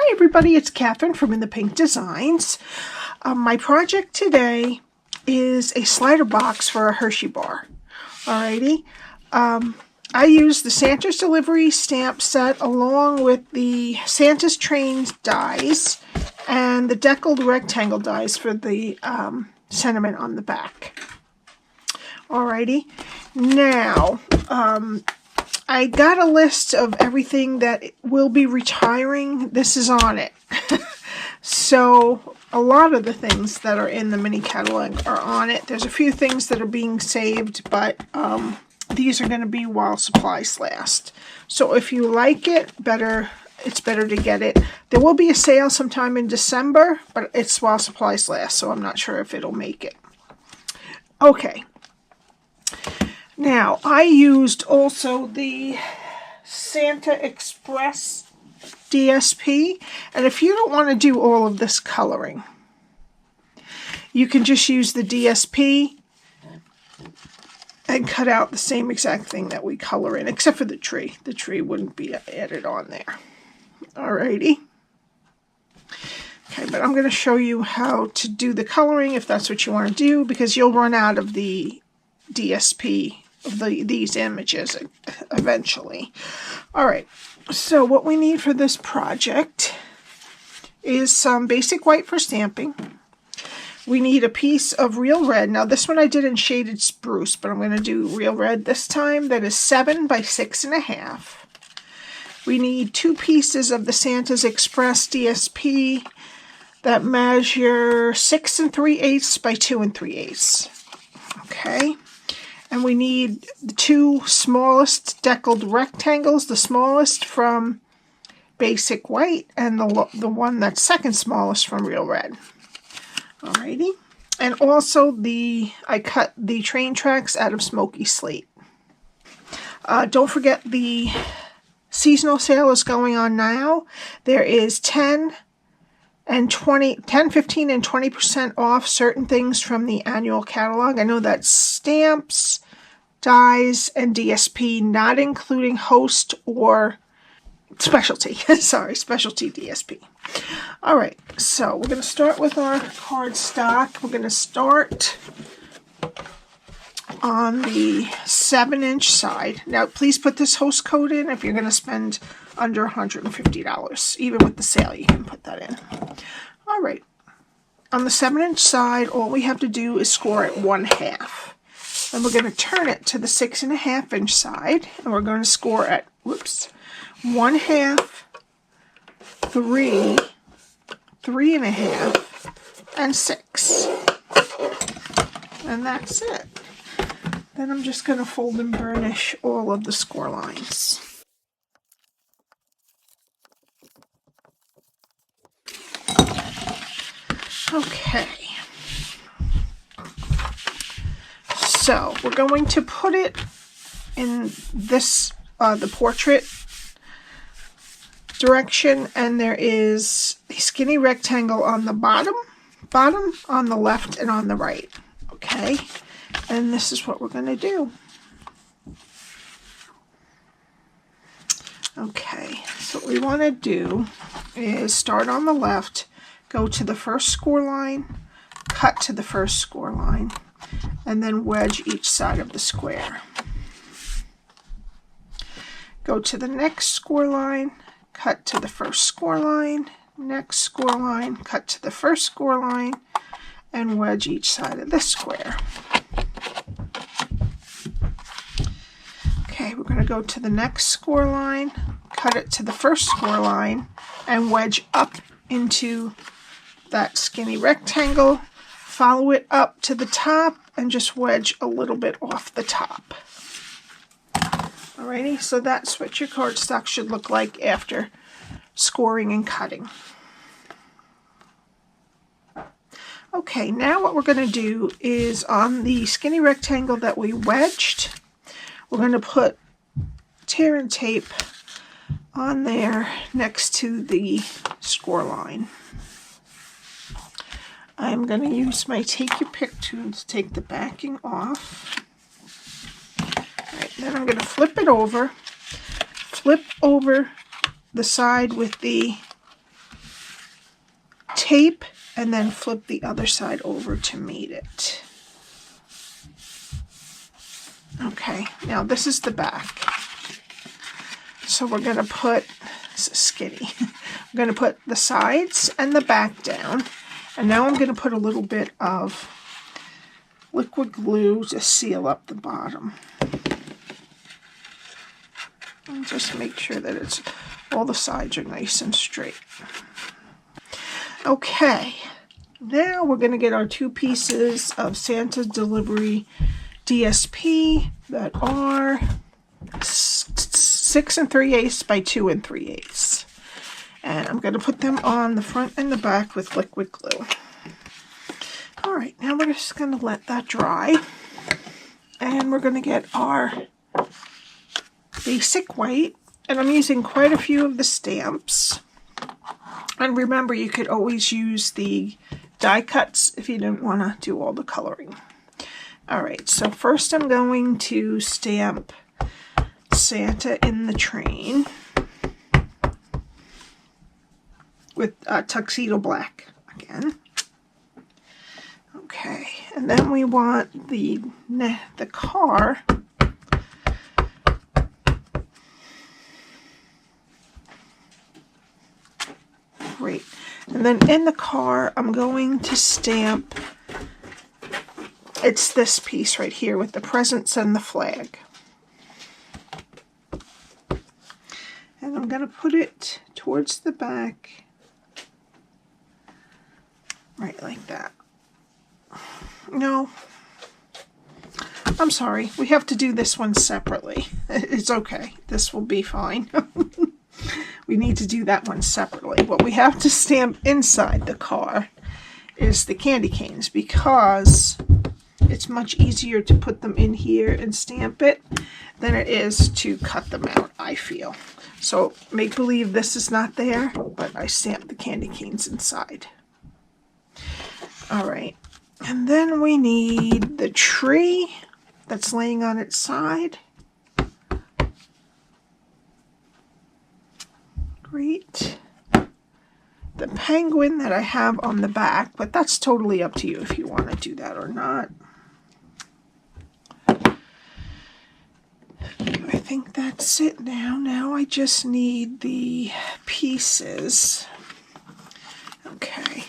Hi everybody, it's Cathryn from In the Pink Designs. My project today is a slider box for a Hershey Bar. Alrighty. I used the Santa's Delivery stamp set along with the Santa's Train dies and the deckled rectangle dies for the sentiment on the back. Alrighty. Now, I got a list of everything that will be retiring. This is on it. So a lot of the things that are in the mini catalog are on it. There's a few things that are being saved, but these are going to be while supplies last. So if you like it, it's better to get it. There will be a sale sometime in December, but it's while supplies last, so I'm not sure if it'll make it. Okay. Now, I used also the Santa Express DSP, and if you don't want to do all of this coloring, you can just use the DSP and cut out the same exact thing that we color in, except for the tree. The tree wouldn't be added on there. Alrighty. Okay, but I'm going to show you how to do the coloring if that's what you want to do, because you'll run out of the DSP of these images eventually. Alright, so what we need for this project is some basic white for stamping. We need a piece of real red. Now this one I did in shaded spruce, but I'm going to do real red this time. That is 7 by 6.5. We need 2 pieces of the Santa's Express DSP that measure 6 3/8 by 2 3/8. Okay. And we need the 2 smallest deckled rectangles, the smallest from basic white and the one that's second smallest from real red. Alrighty. And also I cut the train tracks out of Smokey Slate. Don't forget the seasonal sale is going on now. There is 10, 15, and 20% off certain things from the annual catalog. I know that's stamps, dies, and DSP, not including host or specialty. Sorry, specialty DSP. Alright, so we're going to start with our cardstock. We're going to start on the 7-inch side. Now, please put this host code in if you're going to spend under $150. Even with the sale, you can put that in. Alright, on the 7-inch side, all we have to do is score at 1/2. And we're going to turn it to the 6.5-inch side, and we're going to score at, 1/2, 3, 3.5, and 6. And that's it. Then I'm just going to fold and burnish all of the score lines. Okay. So we're going to put it in this, the portrait direction, and there is a skinny rectangle on the bottom on the left and on the right. Okay, and this is what we're going to do. Okay, so what we want to do is start on the left, go to the first score line, cut to the first score line, and then wedge each side of the square. Go to the next score line, cut to the first score line, next score line, cut to the first score line, and wedge each side of this square. Okay, we're going to go to the next score line, cut it to the first score line, and wedge up into that skinny rectangle, follow it up to the top, and just wedge a little bit off the top. Alrighty, so that's what your cardstock should look like after scoring and cutting. Okay, now what we're going to do is on the skinny rectangle that we wedged, we're going to put tear and tape on there next to the score line. I'm going to use my Take Your Pick tool to take the backing off. Alright, then I'm going to flip it over, flip over the side with the tape and then flip the other side over to meet it. Okay, now this is the back. So we're going to put, this is skinny, I'm going to put the sides and the back down. And now I'm going to put a little bit of liquid glue to seal up the bottom. And just make sure that it's all the sides are nice and straight. Okay, now we're going to get our 2 pieces of Santa Delivery DSP that are 6 3/8 by 2 3/8. And I'm going to put them on the front and the back with liquid glue. Alright, now we're just going to let that dry. And we're going to get our basic white. And I'm using quite a few of the stamps. And remember, you could always use the die cuts if you didn't want to do all the coloring. Alright, so first I'm going to stamp Santa in the Train with Tuxedo Black again. Okay, and then we want the car. Great. And then in the car, I'm going to stamp, it's this piece right here with the presents and the flag. And I'm going to put it towards the back, right like that. No, I'm sorry. We have to do this one separately. It's okay. This will be fine. We need to do that one separately. What we have to stamp inside the car is the candy canes, because it's much easier to put them in here and stamp it than it is to cut them out, I feel. So make believe this is not there, but I stamped the candy canes inside. Alright, and then we need the tree that's laying on its side. Great. The penguin that I have on the back, but that's totally up to you if you want to do that or not. I think that's it now. Now I just need the pieces. Okay.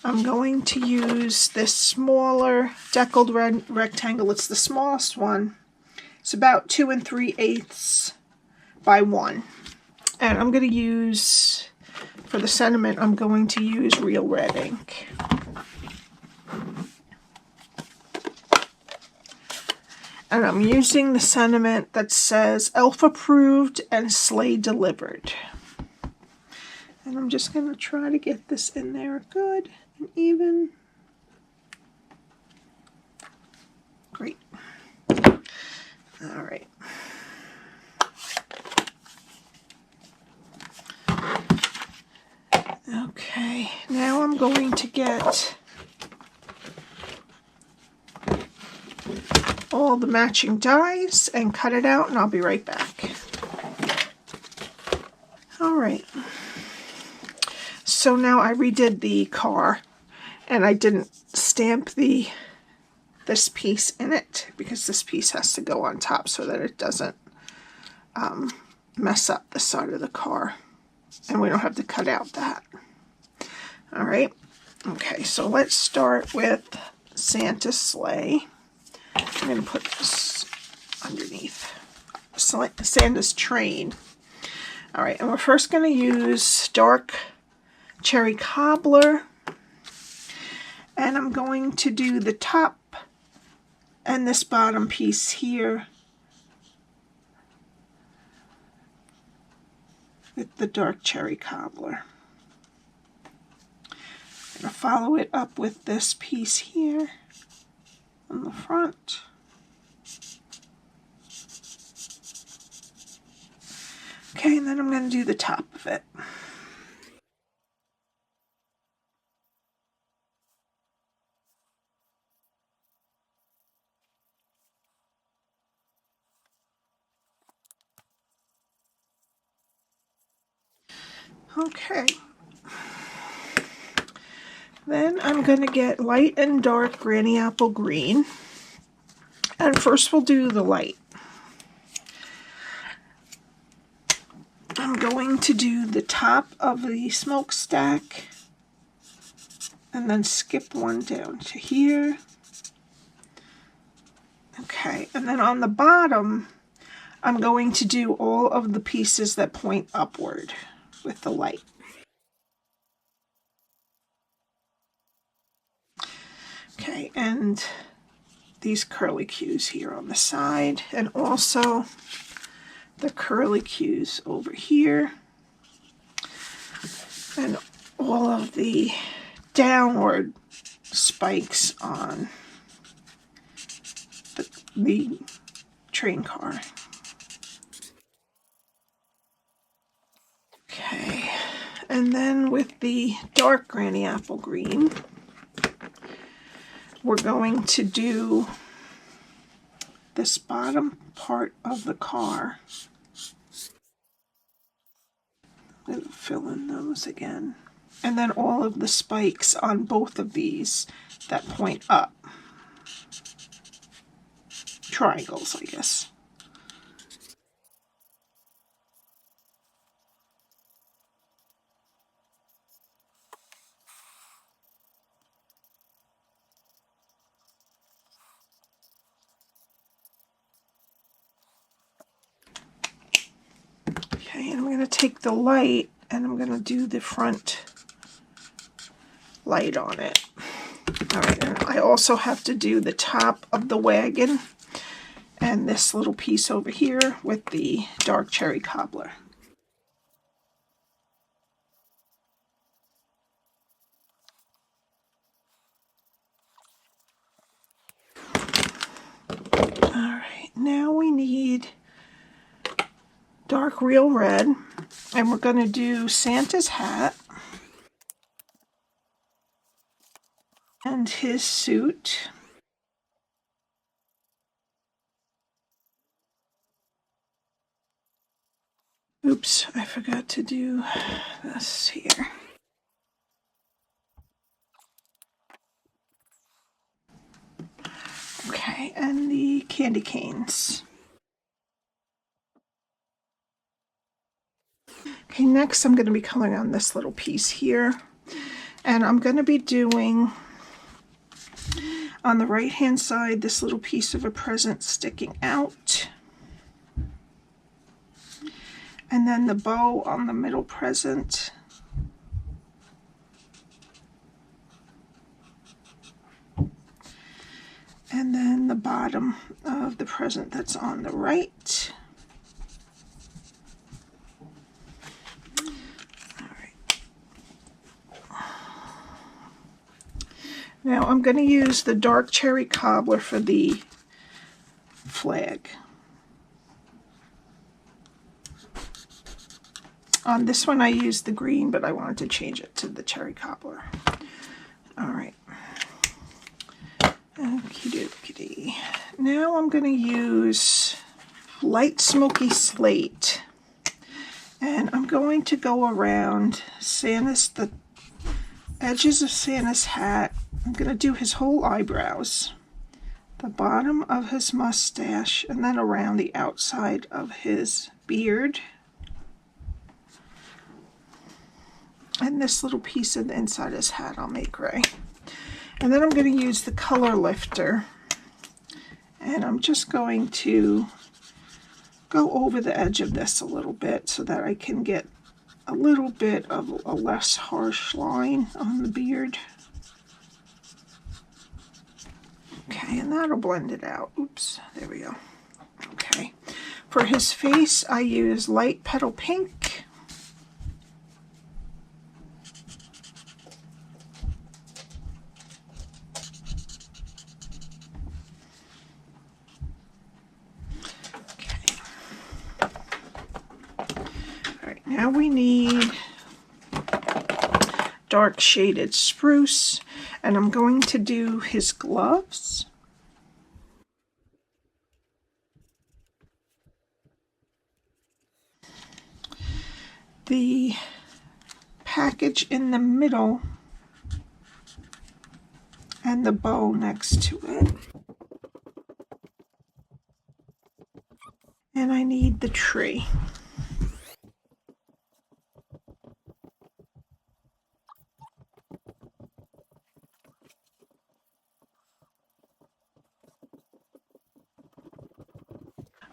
I'm going to use this smaller deckled rectangle. It's the smallest one. It's about 2 3/8 by 1. And I'm going to use, for the sentiment, I'm going to use real red ink. And I'm using the sentiment that says Elf approved and Sleigh delivered. And I'm just going to try to get this in there good and even. Great. All right. Okay, now I'm going to get all the matching dies and cut it out, and I'll be right back. Alright, so now I redid the car, and I didn't stamp this piece in it, because this piece has to go on top so that it doesn't mess up the side of the car. And we don't have to cut out that. Alright, okay, so let's start with Santa's sleigh. I'm going to put this underneath. Santa's train. Alright, and we're first going to use dark cherry cobbler. And I'm going to do the top and this bottom piece here with the dark cherry cobbler. I'm going to follow it up with this piece here on the front. Okay, and then I'm going to do the top of it. Okay. Then I'm going to get light and dark Granny Apple Green. And first we'll do the light. I'm going to do the top of the smokestack and then skip one down to here. Okay, and then on the bottom, I'm going to do all of the pieces that point upward with the light. Okay, and these curlicues here on the side, and also the curlicues over here, and all of the downward spikes on the train car. Okay, and then with the dark Granny Apple Green, we're going to do this bottom part of the car. I'm going to fill in those again. And then all of the spikes on both of these that point up. Triangles, I guess. Okay, and I'm going to take the light and I'm going to do the front light on it. Alright, and I also have to do the top of the wagon and this little piece over here with the dark cherry cobbler. Alright, now we need dark real red, and we're going to do Santa's hat and his suit. Oops, I forgot to do this here. Okay, and the candy canes. Okay, next I'm going to be coloring on this little piece here. And I'm going to be doing, on the right hand side, this little piece of a present sticking out. And then the bow on the middle present. And then the bottom of the present that's on the right. All right. Now I'm going to use the dark cherry cobbler for the flag. On this one I used the green, but I wanted to change it to the cherry cobbler. All right. Okie dokie. Now I'm going to use light smoky slate. And I'm going to go around the edges of Santa's hat. I'm going to do his whole eyebrows, the bottom of his mustache, and then around the outside of his beard. And this little piece of the inside of his hat I'll make gray. And then I'm going to use the color lifter. And I'm just going to go over the edge of this a little bit so that I can get a little bit of a less harsh line on the beard. Okay, and that'll blend it out. Oops, there we go. Okay. For his face, I use light petal pink. Now we need dark shaded spruce, and I'm going to do his gloves. The package in the middle and the bow next to it. And I need the tree.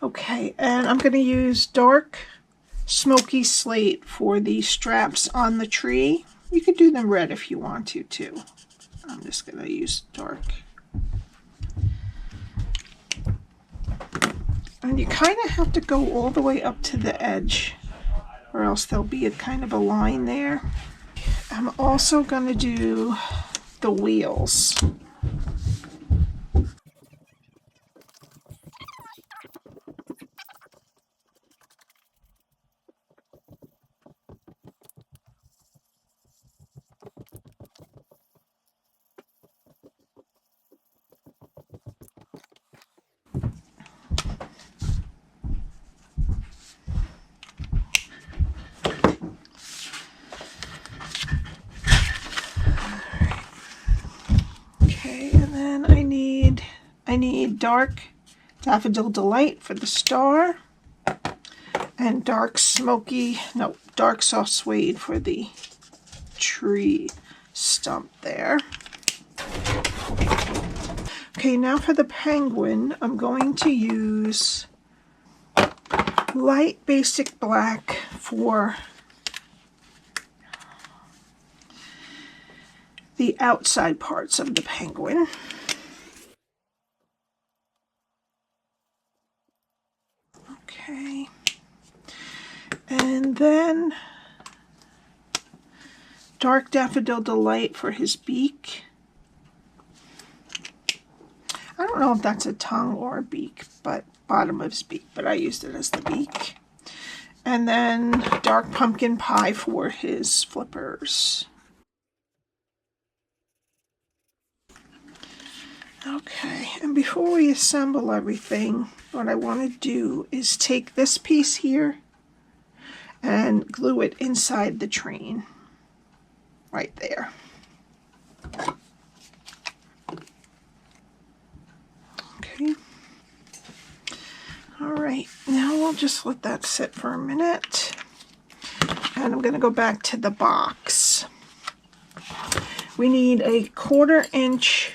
Okay, and I'm going to use dark Smokey Slate for the straps on the tree. You could do them red if you want to too. I'm just going to use dark. And you kind of have to go all the way up to the edge, or else there'll be a kind of a line there. I'm also going to do the wheels. Okay, and then I need dark Daffodil Delight for the star, and dark soft suede for the tree stump there. Okay, now for the penguin, I'm going to use light basic black for the outside parts of the penguin. Okay, and then dark Daffodil Delight for his beak. I don't know if that's a tongue or a beak, but bottom of his beak, but I used it as the beak. And then dark Pumpkin Pie for his flippers. Okay, and before we assemble everything, what I want to do is take this piece here and glue it inside the train, right there. Okay. All right, now we'll just let that sit for a minute. And I'm going to go back to the box. We need a 1/4 inch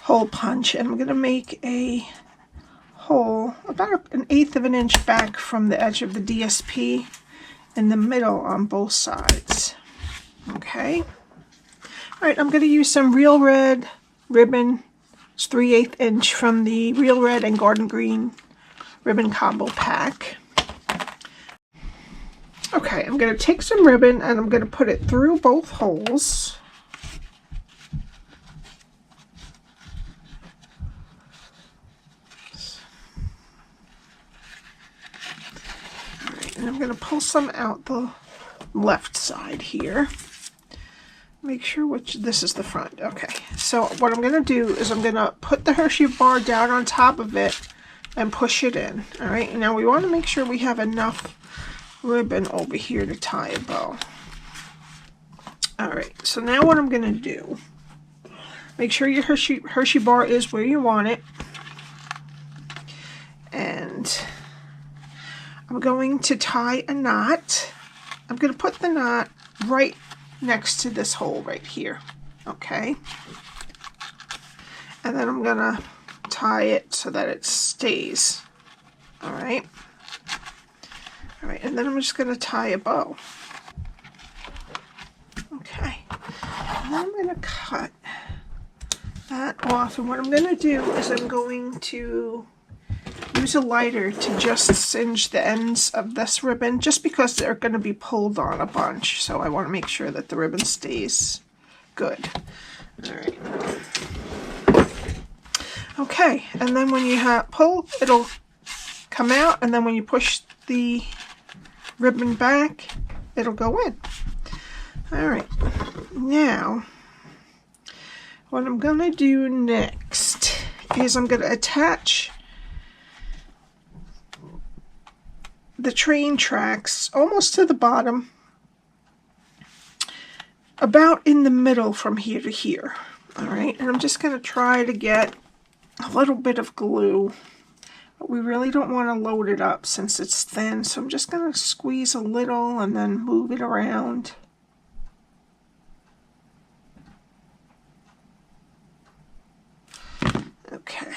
hole punch, and I'm going to make a hole about 1/8 of an inch back from the edge of the DSP in the middle on both sides. Okay. All right, I'm going to use some Real Red ribbon. It's 3/8 inch from the Real Red and Garden Green ribbon combo pack. Okay, I'm going to take some ribbon and I'm going to put it through both holes. And I'm going to pull some out the left side here. Make sure this is the front. Okay, so what I'm going to do is I'm going to put the Hershey bar down on top of it and push it in. All right, now we want to make sure we have enough ribbon over here to tie a bow. All right, so now what I'm going to do, make sure your Hershey bar is where you want it. And I'm going to tie a knot. I'm going to put the knot right next to this hole right here. Okay. And then I'm going to tie it so that it stays. All right. All right, and then I'm just going to tie a bow. Okay. And then I'm going to cut that off. And what I'm going to do is I'm going to use a lighter to just singe the ends of this ribbon, just because they're going to be pulled on a bunch. So I want to make sure that the ribbon stays good. All right. Okay, and then when you pull, it'll come out, and then when you push the ribbon back, it'll go in. All right. Now, what I'm going to do next is I'm going to attach the train tracks almost to the bottom about in the middle from here to here. All right, and I'm just going to try to get a little bit of glue. But we really don't want to load it up since it's thin, so I'm just going to squeeze a little and then move it around. Okay.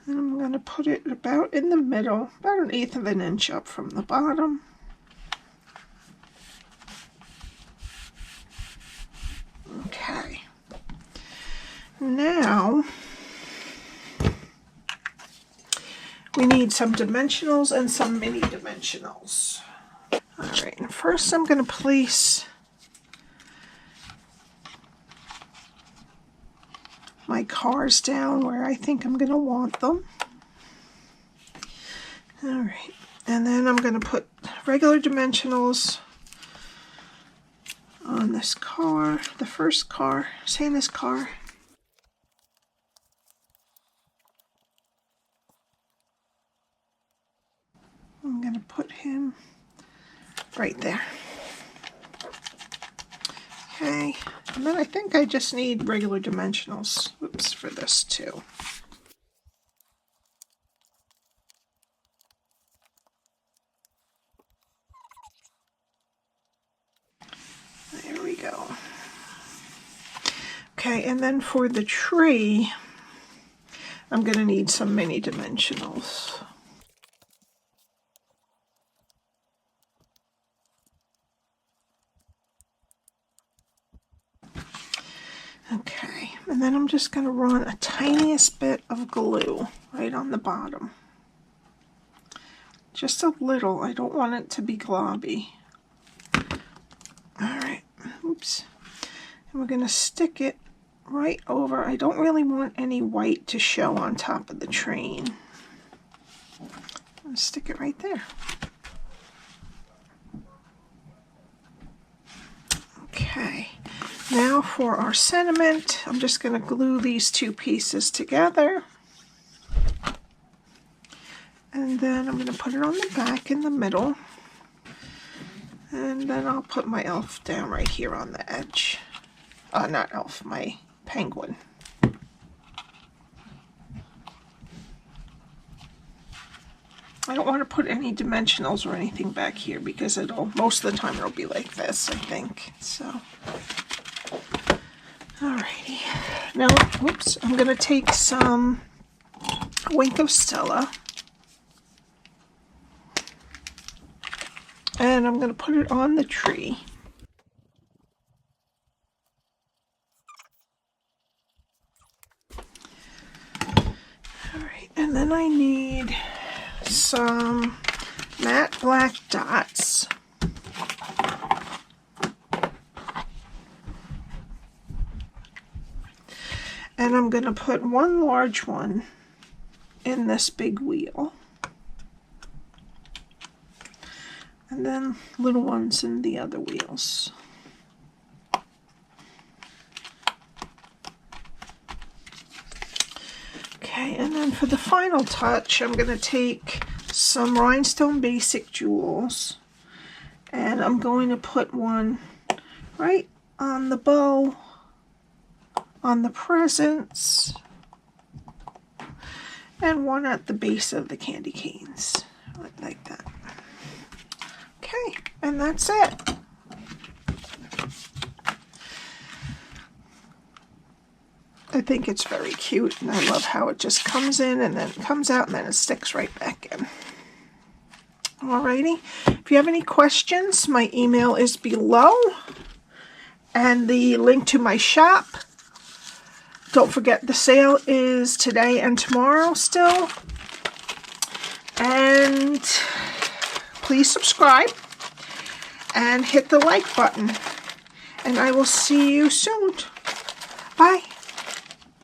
And I'm going to put it about in the middle, about 1/8 of an inch up from the bottom. Okay. Now, we need some dimensionals and some mini dimensionals. All right, and first I'm going to place my cars down where I think I'm going to want them. All right, and then I'm going to put regular dimensionals on this car, the first car, Santa's car. I'm going to put him right there. Okay, and then I think I just need regular dimensionals. Oops, for this too. There we go. Okay, and then for the tree, I'm going to need some mini dimensionals. Okay, and then I'm just going to run a tiniest bit of glue right on the bottom. Just a little. I don't want it to be globby. Alright, oops. And we're going to stick it right over. I don't really want any white to show on top of the train. I'm going to stick it right there. Okay. Now for our sentiment, I'm just going to glue these two pieces together. And then I'm going to put it on the back in the middle. And then I'll put my elf down right here on the edge. Not elf, my penguin. I don't want to put any dimensionals or anything back here because most of the time it'll be like this, I think. So. Alrighty, now, whoops, I'm going to take some Wink of Stella, and I'm going to put it on the tree. Alright, and then I need some matte black dots. And I'm going to put one large one in this big wheel. And then little ones in the other wheels. Okay, and then for the final touch, I'm going to take some Rhinestone Basic Jewels. And I'm going to put one right on the bow, on the presents, and one at the base of the candy canes, like that. Okay, and that's it. I think it's very cute, and I love how it just comes in and then comes out and then it sticks right back in. Alrighty, if you have any questions, my email is below, and the link to my shop. Don't forget the sale is today and tomorrow still. And please subscribe and hit the like button. And I will see you soon. Bye.